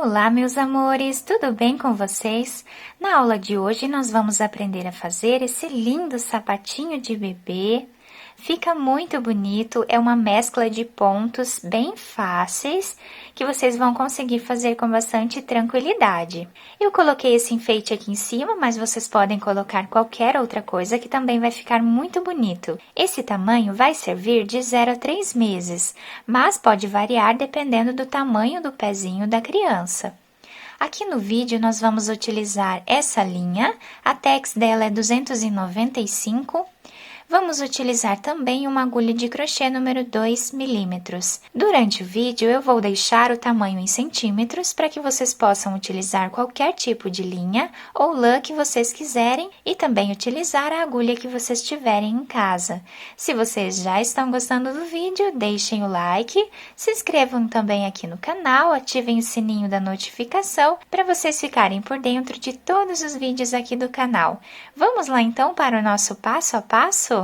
Olá, meus amores, tudo bem com vocês? Na aula de hoje nós vamos aprender a fazer esse lindo sapatinho de bebê. Fica muito bonito, é uma mescla de pontos bem fáceis que vocês vão conseguir fazer com bastante tranquilidade. Eu coloquei esse enfeite aqui em cima, mas vocês podem colocar qualquer outra coisa que também vai ficar muito bonito. Esse tamanho vai servir de 0 a 3 meses, mas pode variar dependendo do tamanho do pezinho da criança. Aqui no vídeo nós vamos utilizar essa linha, a tex dela é 295. Vamos utilizar também uma agulha de crochê número 2 milímetros. Durante o vídeo eu vou deixar o tamanho em centímetros para que vocês possam utilizar qualquer tipo de linha ou lã que vocês quiserem e também utilizar a agulha que vocês tiverem em casa. Se vocês já estão gostando do vídeo, deixem o like, se inscrevam também aqui no canal, ativem o sininho da notificação para vocês ficarem por dentro de todos os vídeos aqui do canal. Vamos lá então para o nosso passo a passo?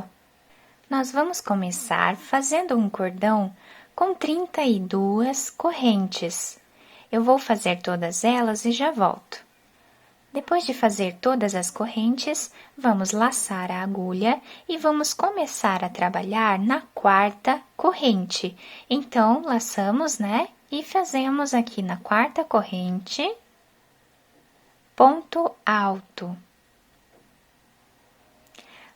Nós vamos começar fazendo um cordão com 32 correntes. Eu vou fazer todas elas e já volto. Depois de fazer todas as correntes, vamos laçar a agulha e vamos começar a trabalhar na quarta corrente. Então, laçamos, né? E fazemos aqui na quarta corrente, ponto alto.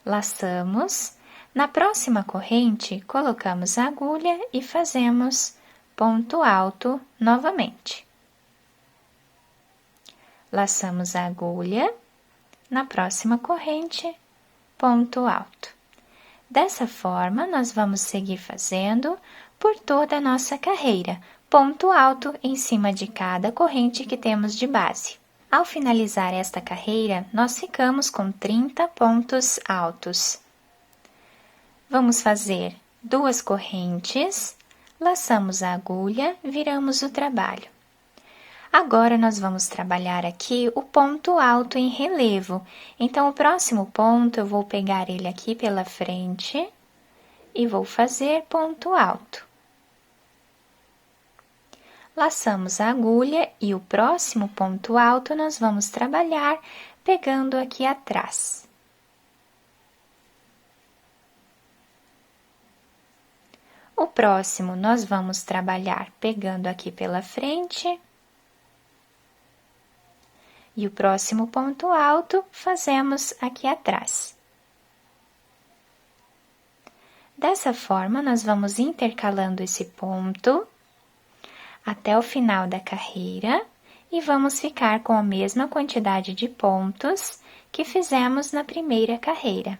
Laçamos. Na próxima corrente, colocamos a agulha e fazemos ponto alto novamente. Laçamos a agulha, na próxima corrente, ponto alto. Dessa forma, nós vamos seguir fazendo por toda a nossa carreira, ponto alto em cima de cada corrente que temos de base. Ao finalizar esta carreira, nós ficamos com 30 pontos altos. Vamos fazer 2 correntes, laçamos a agulha, viramos o trabalho. Agora, nós vamos trabalhar aqui o ponto alto em relevo. Então, o próximo ponto, eu vou pegar ele aqui pela frente e vou fazer ponto alto. Laçamos a agulha e o próximo ponto alto nós vamos trabalhar pegando aqui atrás. O próximo, nós vamos trabalhar pegando aqui pela frente. E o próximo ponto alto, fazemos aqui atrás. Dessa forma, nós vamos intercalando esse ponto até o final da carreira e vamos ficar com a mesma quantidade de pontos que fizemos na primeira carreira.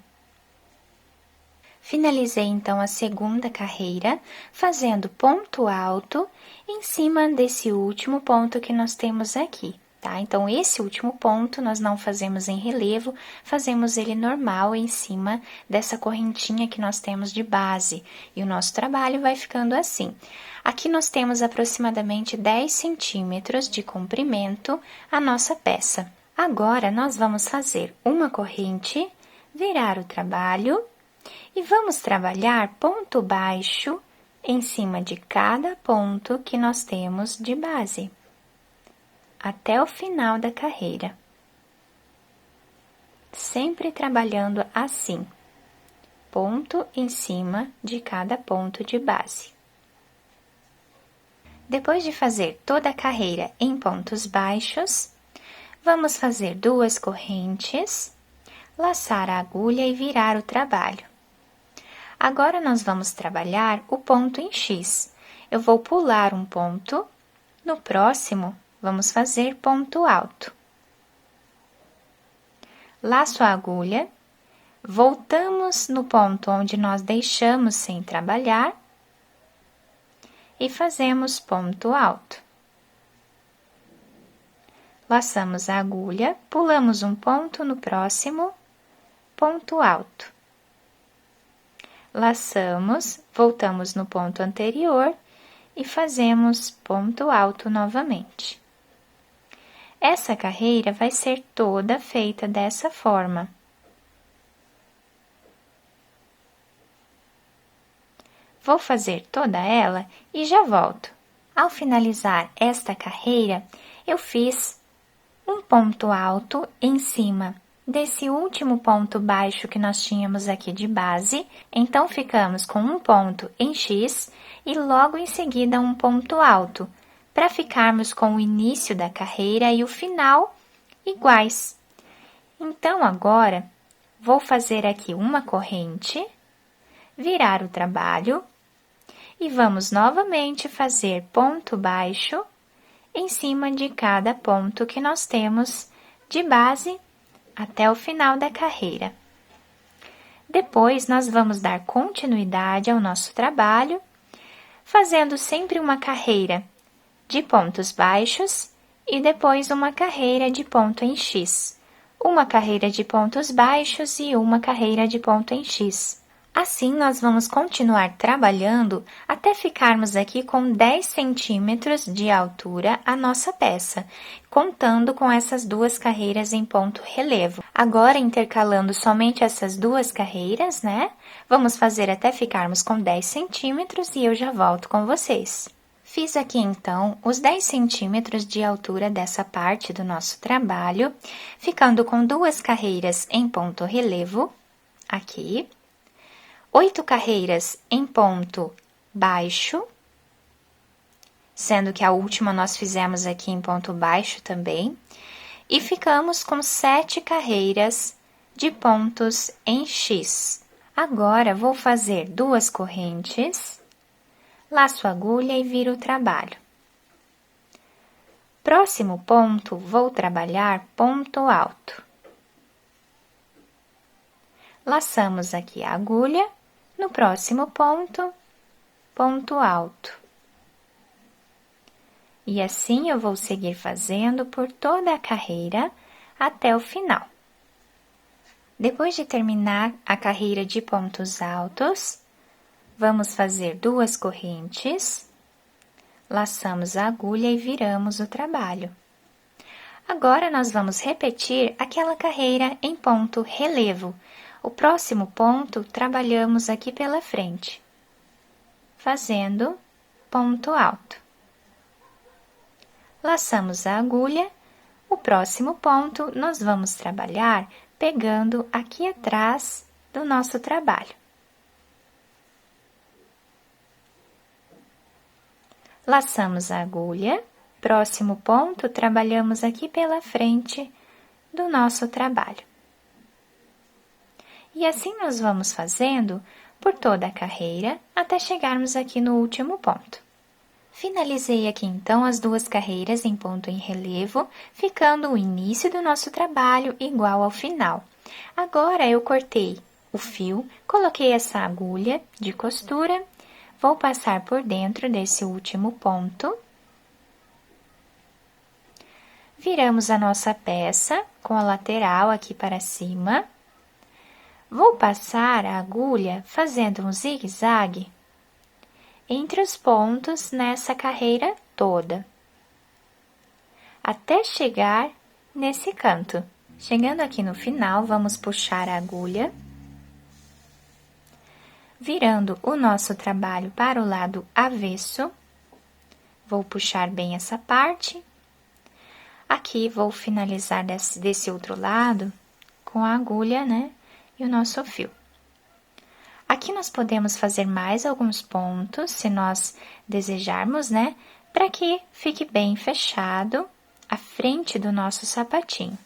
Finalizei, então, a segunda carreira, fazendo ponto alto em cima desse último ponto que nós temos aqui, tá? Então, esse último ponto nós não fazemos em relevo, fazemos ele normal em cima dessa correntinha que nós temos de base. E o nosso trabalho vai ficando assim. Aqui nós temos aproximadamente 10 centímetros de comprimento a nossa peça. Agora, nós vamos fazer uma corrente, virar o trabalho. E vamos trabalhar ponto baixo em cima de cada ponto que nós temos de base, até o final da carreira. Sempre trabalhando assim, ponto em cima de cada ponto de base. Depois de fazer toda a carreira em pontos baixos, vamos fazer 2 correntes, laçar a agulha e virar o trabalho. Agora, nós vamos trabalhar o ponto em X. Eu vou pular um ponto, no próximo, vamos fazer ponto alto. Laço a agulha, voltamos no ponto onde nós deixamos sem trabalhar e fazemos ponto alto. Laçamos a agulha, pulamos um ponto no próximo, ponto alto. Laçamos, voltamos no ponto anterior e fazemos ponto alto novamente. Essa carreira vai ser toda feita dessa forma. Vou fazer toda ela e já volto. Ao finalizar esta carreira, Eu fiz um ponto alto em cima desse último ponto baixo que nós tínhamos aqui de base, então ficamos com um ponto em X e logo em seguida um ponto alto, para ficarmos com o início da carreira e o final iguais. Então, agora, vou fazer aqui uma corrente, virar o trabalho e vamos novamente fazer ponto baixo em cima de cada ponto que nós temos de base até o final da carreira. Depois, nós vamos dar continuidade ao nosso trabalho, fazendo sempre uma carreira de pontos baixos e depois uma carreira de ponto em X. Uma carreira de pontos baixos e uma carreira de ponto em X. Assim, nós vamos continuar trabalhando até ficarmos aqui com 10 centímetros de altura a nossa peça, contando com essas duas carreiras em ponto relevo. Agora, intercalando somente essas duas carreiras, né? Vamos fazer até ficarmos com 10 centímetros e eu já volto com vocês. Fiz aqui, então, os 10 centímetros de altura dessa parte do nosso trabalho, ficando com duas carreiras em ponto relevo, aqui. 8 carreiras em ponto baixo, sendo que a última nós fizemos aqui em ponto baixo também, e ficamos com 7 carreiras de pontos em X. Agora, vou fazer duas correntes, laço a agulha e viro o trabalho. Próximo ponto, vou trabalhar ponto alto. Laçamos aqui a agulha. No próximo ponto, ponto alto. E assim eu vou seguir fazendo por toda a carreira até o final. Depois de terminar a carreira de pontos altos, vamos fazer duas correntes, laçamos a agulha e viramos o trabalho. Agora, nós vamos repetir aquela carreira em ponto relevo. O próximo ponto, trabalhamos aqui pela frente, fazendo ponto alto. Laçamos a agulha, o próximo ponto, nós vamos trabalhar pegando aqui atrás do nosso trabalho. Laçamos a agulha, próximo ponto, trabalhamos aqui pela frente do nosso trabalho. E assim nós vamos fazendo por toda a carreira até chegarmos aqui no último ponto. Finalizei aqui então as duas carreiras em ponto em relevo, ficando o início do nosso trabalho igual ao final. Agora eu cortei o fio, coloquei essa agulha de costura, vou passar por dentro desse último ponto. Viramos a nossa peça com a lateral aqui para cima. Vou passar a agulha fazendo um zigue-zague entre os pontos nessa carreira toda, até chegar nesse canto. Chegando aqui no final, vamos puxar a agulha, virando o nosso trabalho para o lado avesso. Vou puxar bem essa parte. Aqui, vou finalizar desse outro lado com a agulha, né? E o nosso fio. Aqui nós podemos fazer mais alguns pontos, se nós desejarmos, né? Para que fique bem fechado a frente do nosso sapatinho.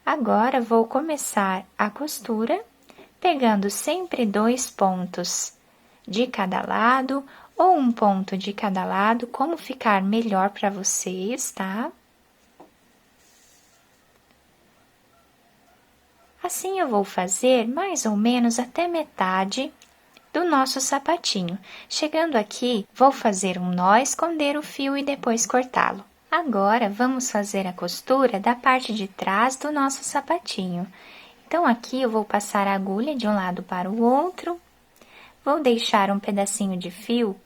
Agora, vou começar a costura, pegando sempre 2 pontos de cada lado, ou um ponto de cada lado, como ficar melhor para vocês, tá? Assim, eu vou fazer mais ou menos até metade do nosso sapatinho. Chegando aqui, vou fazer um nó, esconder o fio e depois cortá-lo. Agora, vamos fazer a costura da parte de trás do nosso sapatinho. Então, aqui eu vou passar a agulha de um lado para o outro, vou deixar um pedacinho de fio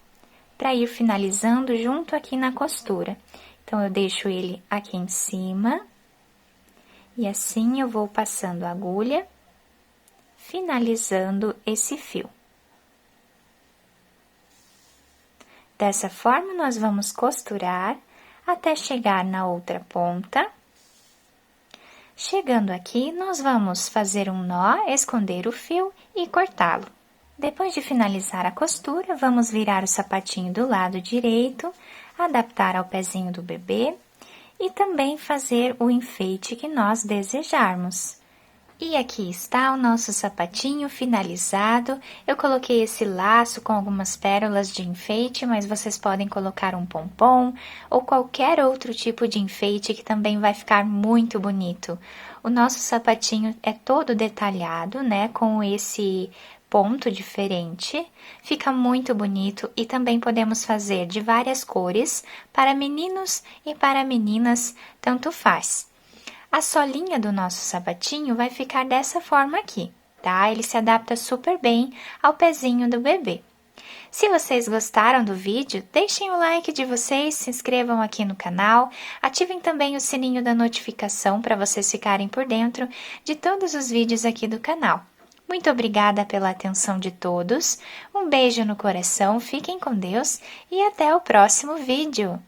para ir finalizando junto aqui na costura. Então, eu deixo ele aqui em cima. E assim eu vou passando a agulha, finalizando esse fio. Dessa forma, nós vamos costurar até chegar na outra ponta. Chegando aqui, nós vamos fazer um nó, esconder o fio e cortá-lo. Depois de finalizar a costura, vamos virar o sapatinho do lado direito, adaptar ao pezinho do bebê e também fazer o enfeite que nós desejarmos. E aqui está o nosso sapatinho finalizado. Eu coloquei esse laço com algumas pérolas de enfeite, mas vocês podem colocar um pompom ou qualquer outro tipo de enfeite que também vai ficar muito bonito. O nosso sapatinho é todo detalhado, né, com esse ponto diferente, fica muito bonito e também podemos fazer de várias cores, para meninos e para meninas, tanto faz. A solinha do nosso sapatinho vai ficar dessa forma aqui, tá? Ele se adapta super bem ao pezinho do bebê. Se vocês gostaram do vídeo, deixem o like de vocês, se inscrevam aqui no canal, ativem também o sininho da notificação para vocês ficarem por dentro de todos os vídeos aqui do canal. Muito obrigada pela atenção de todos, um beijo no coração, fiquem com Deus e até o próximo vídeo!